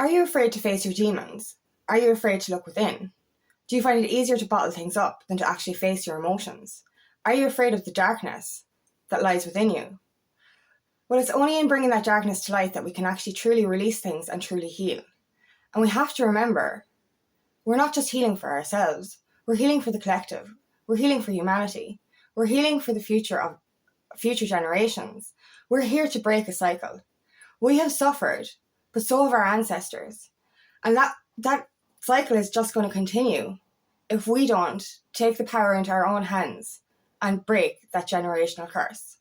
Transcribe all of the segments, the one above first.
Are you afraid to face your demons? Are you afraid to look within? Do you find it easier to bottle things up than to actually face your emotions? Are you afraid of the darkness that lies within you? Well, it's only in bringing that darkness to light that we can actually truly release things and truly heal. And we have to remember, we're not just healing for ourselves, we're healing for the collective, we're healing for humanity, we're healing for the future of future generations. We're here to break a cycle. We have suffered, but so have our ancestors. And that cycle is just going to continue if we don't take the power into our own hands and break that generational curse.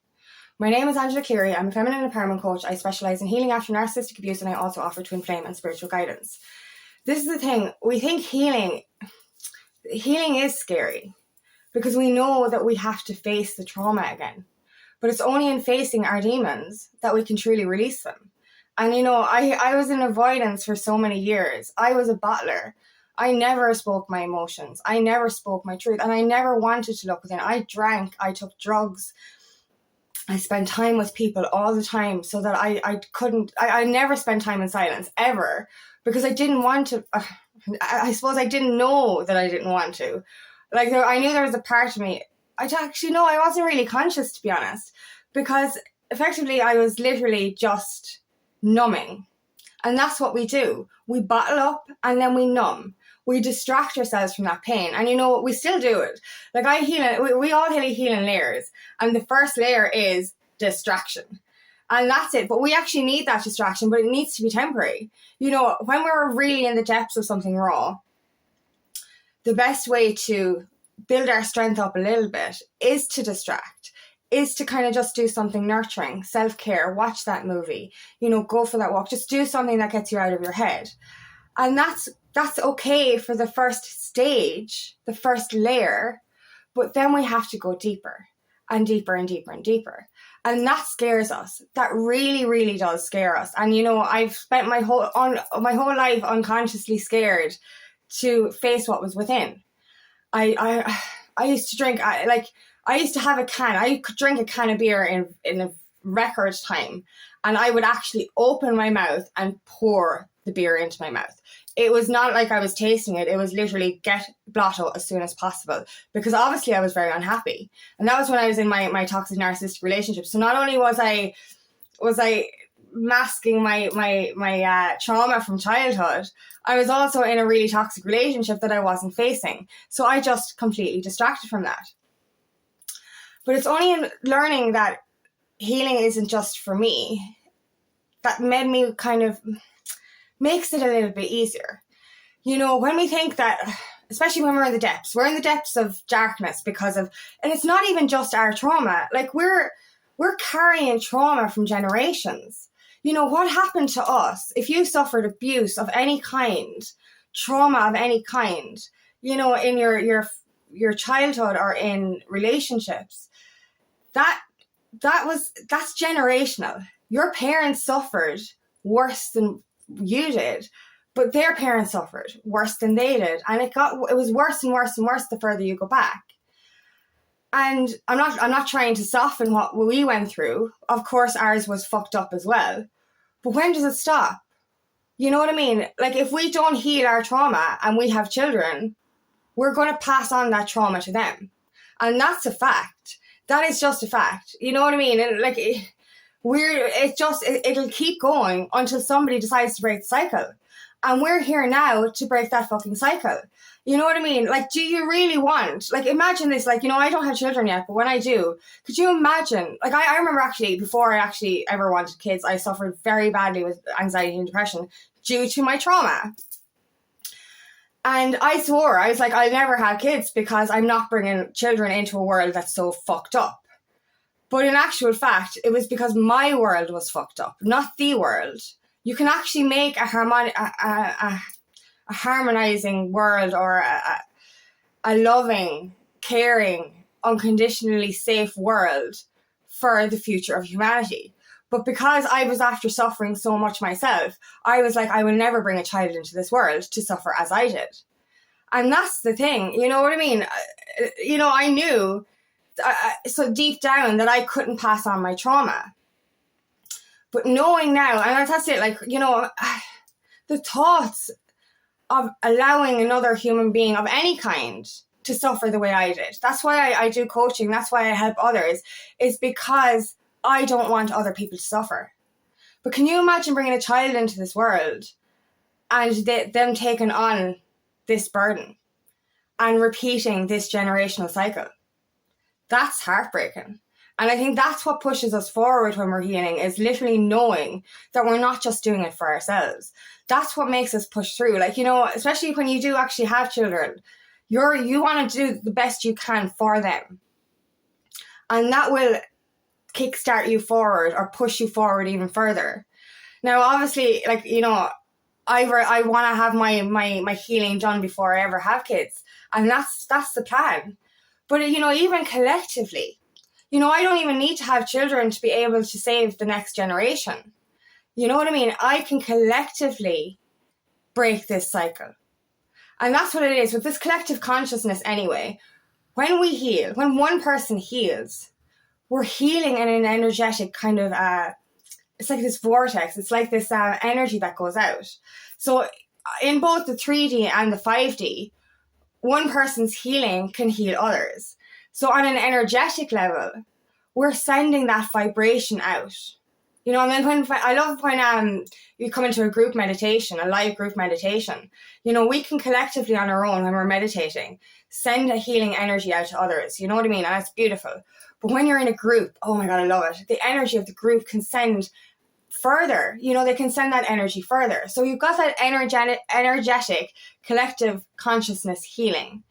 My name is Angela Cleary. I'm a feminine empowerment coach. I specialise in healing after narcissistic abuse, and I also offer twin flame and spiritual guidance. This is the thing. We think healing is scary because we know that we have to face the trauma again. But it's only in facing our demons that we can truly release them. And I was in avoidance for so many years. I was a bottler. I never spoke my emotions. I never spoke my truth. And I never wanted to look within. I drank. I took drugs. I spent time with people all the time so that I never spent time in silence, ever. Because I didn't want to. I suppose I didn't know that I didn't want to. I knew there was a part of me. I wasn't really conscious, to be honest. Because effectively I was literally just numbing. And that's what we do. We bottle up and then we numb. We distract ourselves from that pain. And we still do it. I heal it. We all heal in layers. And the first layer is distraction. And that's it. But we actually need that distraction, but it needs to be temporary. When we're really in the depths of something raw, the best way to build our strength up a little bit is to distract, is to kind of just do something nurturing, self-care, watch that movie, go for that walk, just do something that gets you out of your head. And that's okay for the first stage, the first layer, but then we have to go deeper and deeper and deeper and deeper. And that scares us. That really, really does scare us. And I've spent my whole life unconsciously scared to face what was within. I used to drink, I used to have a can. I could drink a can of beer in a record time. And I would actually open my mouth and pour the beer into my mouth. It was not like I was tasting it. It was literally get blotto as soon as possible. Because obviously I was very unhappy. And that was when I was in my toxic narcissistic relationship. So not only was I masking my trauma from childhood, I was also in a really toxic relationship that I wasn't facing. So I just completely distracted from that. But it's only in learning that healing isn't just for me that made me kind of makes it a little bit easier. When we think that, especially when we're in the depths of darkness and it's not even just our trauma. We're carrying trauma from generations. What happened to us? If you suffered abuse of any kind, trauma of any kind, in your childhood or in relationships, that's generational. Your parents suffered worse than you did, but their parents suffered worse than they did, and it was worse and worse and worse the further you go back. And I'm not trying to soften what we went through. Of course, ours was fucked up as well. But when does it stop? You know what I mean? If we don't heal our trauma and we have children, we're going to pass on that trauma to them. And that's a fact. That is just a fact. You know what I mean? And it'll keep going until somebody decides to break the cycle. And we're here now to break that fucking cycle. You know what I mean? Do you really want, imagine this, I don't have children yet, but when I do, could you imagine, I remember actually, before I actually ever wanted kids, I suffered very badly with anxiety and depression due to my trauma. And I swore, I was like, I'll never have kids because I'm not bringing children into a world that's so fucked up. But in actual fact, it was because my world was fucked up, not the world. You can actually make a harmonizing world or a loving, caring, unconditionally safe world for the future of humanity. But because I was after suffering so much myself, I was like, I will never bring a child into this world to suffer as I did. And that's the thing, you know what I mean? I knew so deep down that I couldn't pass on my trauma. But knowing now, and that's it, the thoughts of allowing another human being of any kind to suffer the way I did. That's why I do coaching. That's why I help others, is because I don't want other people to suffer. But can you imagine bringing a child into this world and them taking on this burden and repeating this generational cycle? That's heartbreaking. And I think that's what pushes us forward when we're healing, is literally knowing that we're not just doing it for ourselves. That's what makes us push through. Like, you know, especially when you do actually have children, you want to do the best you can for them. And that will kickstart you forward or push you forward even further. Now, obviously, like, you know, I want to have my healing done before I ever have kids. And that's the plan. But, you know, even collectively, you know, I don't even need to have children to be able to save the next generation. You know what I mean? I can collectively break this cycle. And that's what it is with this collective consciousness anyway. When we heal, when one person heals, we're healing in an energetic kind of, it's like this vortex. It's like this energy that goes out. So in both the 3D and the 5D, one person's healing can heal others. So on an energetic level, we're sending that vibration out. You know, and then I love when you come into a group meditation, a live group meditation, you know, we can collectively on our own when we're meditating, send a healing energy out to others. You know what I mean? And that's beautiful. But when you're in a group, oh my God, I love it. The energy of the group can send further. You know, they can send that energy further. So you've got that energetic collective consciousness healing.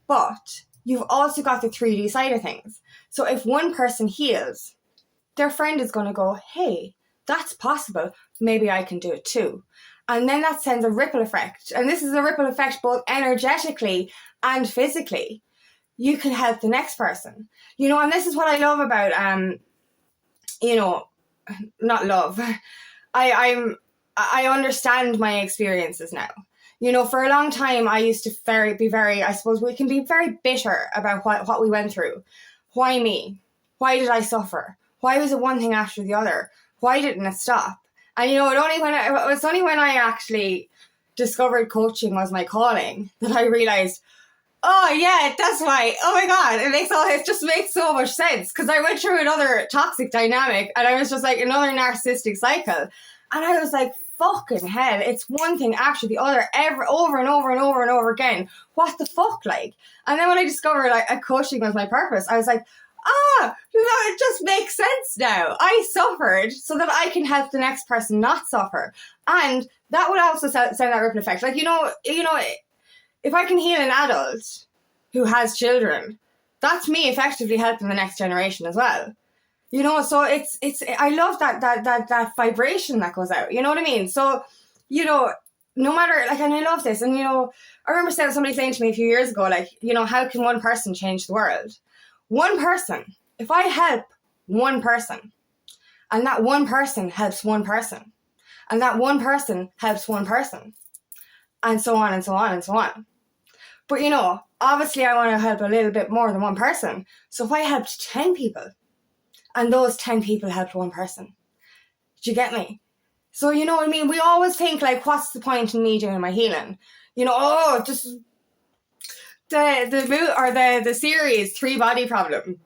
But you've also got the 3D side of things. So if one person heals, their friend is going to go, hey, that's possible. Maybe I can do it too. And then that sends a ripple effect. And this is a ripple effect both energetically and physically. You can help the next person. You know, and this is what I love about, you know, not love. I understand my experiences now. You know, for a long time, I used to be very, I suppose we can be very bitter about what we went through. Why me? Why did I suffer? Why was it one thing after the other? Why didn't it stop? And, you know, it's only when I actually discovered coaching was my calling that I realized, oh, yeah, that's why. Oh, my God. It just makes so much sense. Because I went through another toxic dynamic and I was just like another narcissistic cycle. And I was like, fucking hell, it's one thing after the other, over and over and over and over again. What the fuck, like? And then when I discovered like coaching was my purpose, I was like, you know, it just makes sense now. I suffered so that I can help the next person not suffer. And that would also send that ripple effect. Like, you know, if I can heal an adult who has children, that's me effectively helping the next generation as well. You know, so it's I love that vibration that goes out. You know what I mean? So, you know, no matter, like, and I love this. And, you know, I remember somebody saying to me a few years ago, like, you know, how can one person change the world? One person. If I help one person, and that one person helps one person, and that one person helps one person, and so on and so on and so on. But, you know, obviously I want to help a little bit more than one person. So if I helped 10 people, and those 10 people helped one person, do you get me? So, you know what I mean? We always think, like, what's the point in me doing my healing? You know, just the series 3 Body Problem.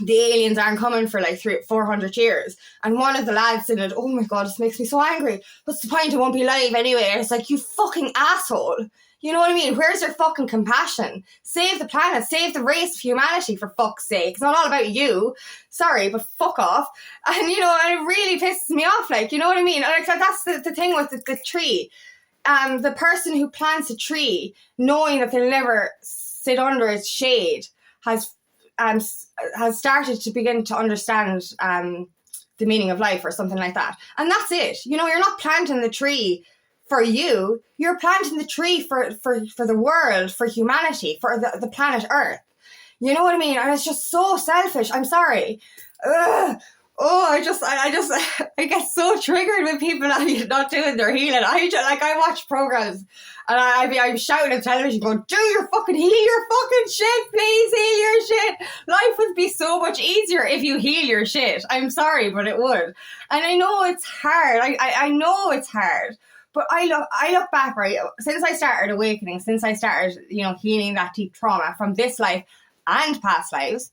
The aliens aren't coming for like 400 years. And one of the lads in it, oh my God, this makes me so angry. What's the point? It won't be live anyway. And it's like, you fucking asshole. You know what I mean? Where's your fucking compassion? Save the planet. Save the race of humanity, for fuck's sake. It's not all about you. Sorry, but fuck off. And, you know, and it really pisses me off. Like, you know what I mean? Like, that's the thing with the tree. The person who plants a tree, knowing that they'll never sit under its shade, has started to begin to understand the meaning of life or something like that. And that's it. You know, you're not planting the tree for you. You're planting the tree for the world, for humanity, for the planet Earth. You know what I mean? And it's just so selfish. I'm sorry. I get so triggered when people are not doing their healing. I watch programs and I'm shouting at television going, do your fucking heal your fucking shit, please heal your shit. Life would be so much easier if you heal your shit. I'm sorry, but it would. And I know it's hard. I know it's hard. But I look back, right, since I started awakening, since I started, healing that deep trauma from this life and past lives,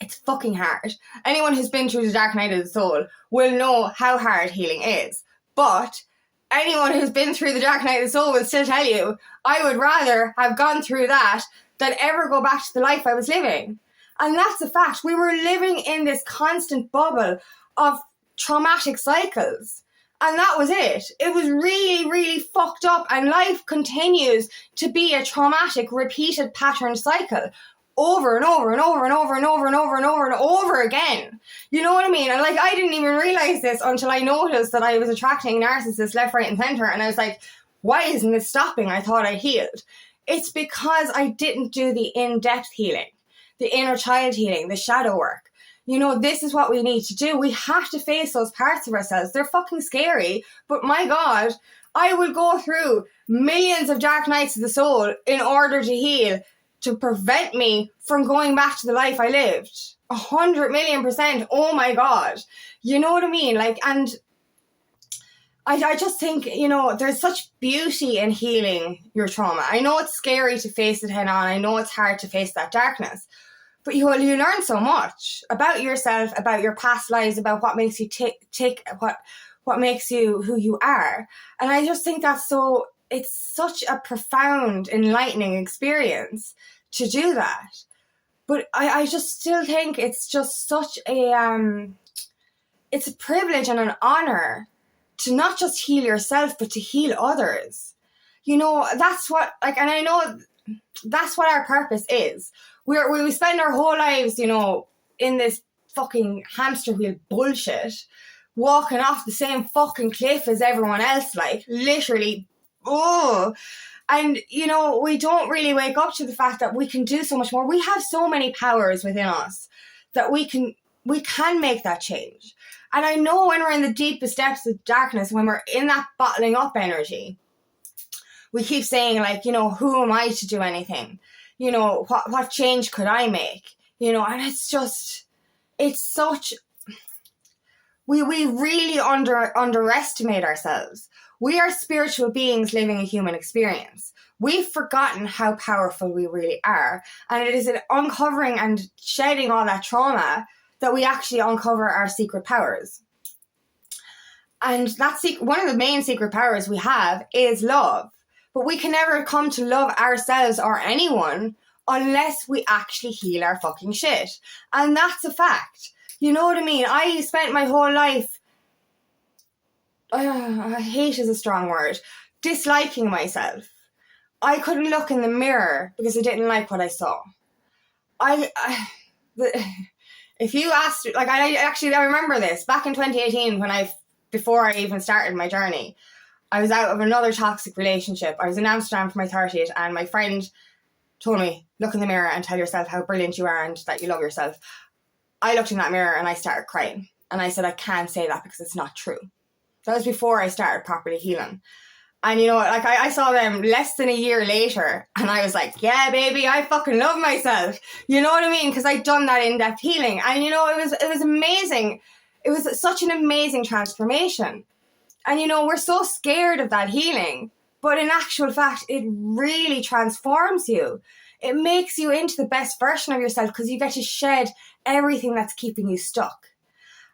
it's fucking hard. Anyone who's been through the dark night of the soul will know how hard healing is. But anyone who's been through the dark night of the soul will still tell you, I would rather have gone through that than ever go back to the life I was living. And that's a fact. We were living in this constant bubble of traumatic cycles. And that was it. It was really, really fucked up. And life continues to be a traumatic, repeated pattern cycle. Over and over and over and over and over and over and over and over again. You know what I mean? And like, I didn't even realize this until I noticed that I was attracting narcissists left, right, and center. And I was like, why isn't this stopping? I thought I healed. It's because I didn't do the in-depth healing, the inner child healing, the shadow work. This is what we need to do. We have to face those parts of ourselves. They're fucking scary, but my God, I will go through millions of dark nights of the soul in order to heal, to prevent me from going back to the life I lived. 100,000,000%. Oh my God. You know what I mean? Like, and I just think, there's such beauty in healing your trauma. I know it's scary to face it head on. I know it's hard to face that darkness. But you learn so much about yourself, about your past lives, about what makes you tick, what makes you who you are. And I just think it's such a profound, enlightening experience to do that. But I just still think it's just such it's a privilege and an honor to not just heal yourself, but to heal others. That's what, and I know that's what our purpose is. We spend our whole lives, in this fucking hamster wheel bullshit, walking off the same fucking cliff as everyone else, like, literally, and, we don't really wake up to the fact that we can do so much more. We have so many powers within us that we can make that change. And I know when we're in the deepest depths of darkness, when we're in that bottling up energy, we keep saying, like, who am I to do anything? What change could I make? And it's such, we really underestimate ourselves. We are spiritual beings living a human experience. We've forgotten how powerful we really are. And it is in uncovering and shedding all that trauma that we actually uncover our secret powers. And that's one of the main secret powers we have is love. But we can never come to love ourselves or anyone unless we actually heal our fucking shit. And that's a fact. You know what I mean? I spent my whole life, hate is a strong word, disliking myself. I couldn't look in the mirror because I didn't like what I saw. If you asked, I remember this back in 2018 before I even started my journey. I was out of another toxic relationship. I was in Amsterdam for my 30th, and my friend told me, look in the mirror and tell yourself how brilliant you are and that you love yourself. I looked in that mirror and I started crying. And I said, I can't say that because it's not true. That was before I started properly healing. And I saw them less than a year later, and I was like, yeah, baby, I fucking love myself. You know what I mean? Because I'd done that in-depth healing. And, it was amazing. It was such an amazing transformation. And, we're so scared of that healing. But in actual fact, it really transforms you. It makes you into the best version of yourself because you get to shed everything that's keeping you stuck.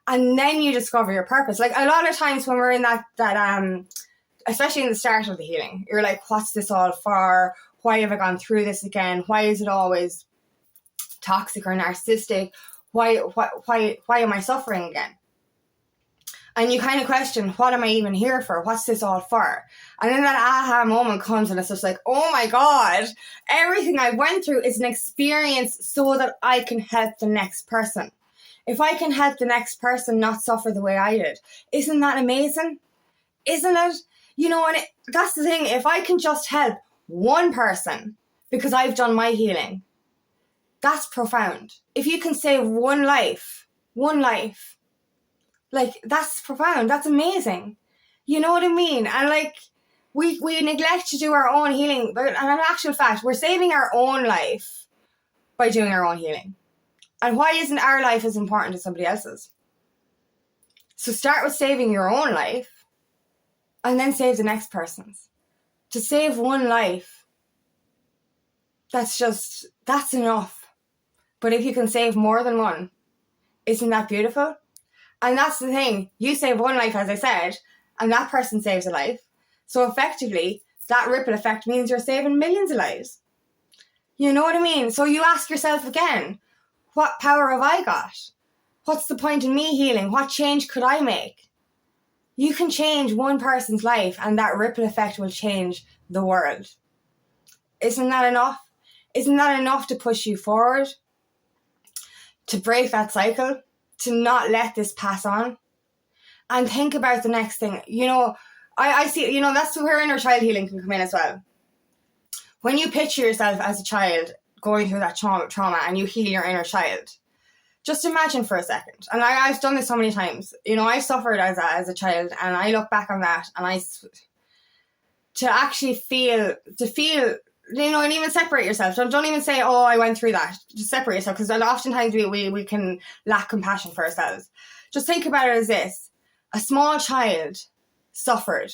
And then you discover your purpose. Like, a lot of times when we're in that especially in the start of the healing, you're like, what's this all for? Why have I gone through this again? Why is it always toxic or narcissistic? Why am I suffering again? And you kind of question, what am I even here for? What's this all for? And then that aha moment comes and it's just like, oh my God, everything I went through is an experience so that I can help the next person. If I can help the next person not suffer the way I did, isn't that amazing? Isn't it? And that's the thing. If I can just help one person because I've done my healing, that's profound. If you can save one life, like, that's profound. That's amazing. You know what I mean? And like, we neglect to do our own healing. But in actual fact, we're saving our own life by doing our own healing. And why isn't our life as important as somebody else's? So start with saving your own life. and then save the next person's. To save one life, that's enough. But if you can save more than one, isn't that beautiful? And that's the thing. You save one life, as I said, and that person saves a life. So effectively, that ripple effect means you're saving millions of lives. You know what I mean? So you ask yourself again, what power have I got? What's the point in me healing? What change could I make? You can change one person's life and that ripple effect will change the world. Isn't that enough? Isn't that enough to push you forward? To break that cycle? To not let this pass on? And think about the next thing. I see, that's where inner child healing can come in as well. When you picture yourself as a child going through that trauma and you heal your inner child, just imagine for a second. And I've done this so many times. I suffered as a child, and I look back on that, and to actually feel, and even separate yourself. Don't even say, oh, I went through that. Just separate yourself, because oftentimes we can lack compassion for ourselves. Just think about it as this. A small child suffered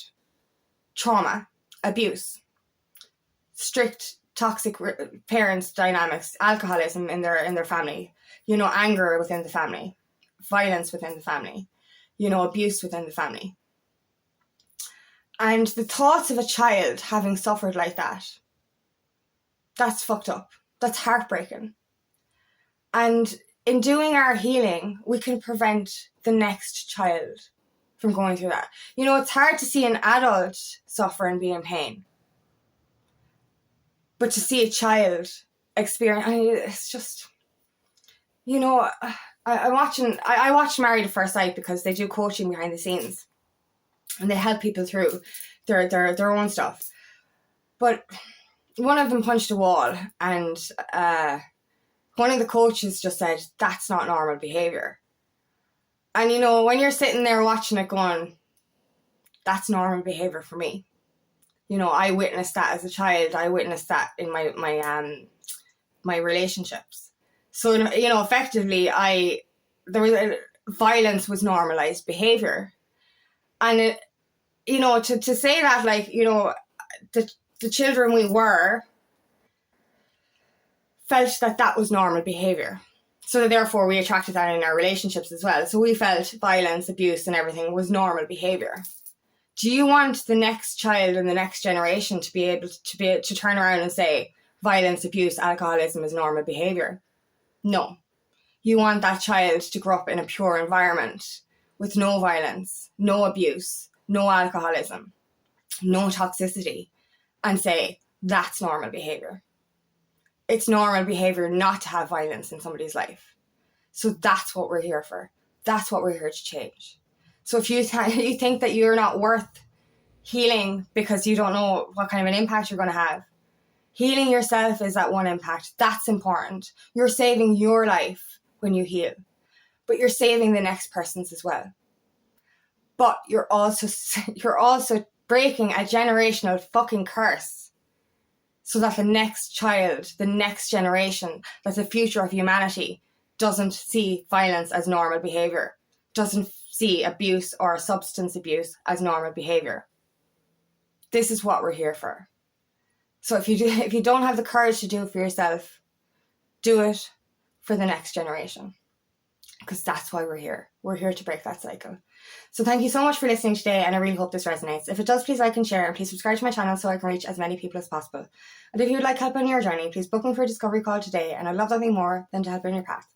trauma, abuse, strict, toxic parents dynamics, alcoholism in their family, anger within the family, violence within the family, abuse within the family. And the thoughts of a child having suffered like that, that's fucked up. That's heartbreaking. And in doing our healing, we can prevent the next child from going through that. It's hard to see an adult suffer and be in pain. But to see a child experience, it's just, I watched Married at First Sight because they do coaching behind the scenes. And they help people through their own stuff. But one of them punched a wall, and one of the coaches just said, that's not normal behaviour. And when you're sitting there watching it going, that's normal behaviour for me. I witnessed that as a child. I witnessed that in my relationships. So effectively, violence was normalized behavior, and to say that, like, the children we were felt that was normal behavior. So therefore, we attracted that in our relationships as well. So we felt violence, abuse, and everything was normal behavior. Do you want the next child and the next generation to be able to turn around and say violence, abuse, alcoholism is normal behavior? No. You want that child to grow up in a pure environment with no violence, no abuse, no alcoholism, no toxicity, and say that's normal behavior. It's normal behavior not to have violence in somebody's life. So that's what we're here for. That's what we're here to change. So if you think that you're not worth healing because you don't know what kind of an impact you're going to have, healing yourself is that one impact. That's important. You're saving your life when you heal, but you're saving the next person's as well. But you're also breaking a generational fucking curse so that the next child, the next generation, that the future of humanity doesn't see violence as normal behavior, doesn't see abuse or substance abuse as normal behavior. This is what we're here for. So if you don't have the courage to do it for yourself, do it for the next generation. Because that's why we're here. We're here to break that cycle. So thank you so much for listening today, and I really hope this resonates. If it does, please like and share, and please subscribe to my channel so I can reach as many people as possible. And if you would like help on your journey, please book me for a discovery call today, and I'd love nothing more than to help you on your path.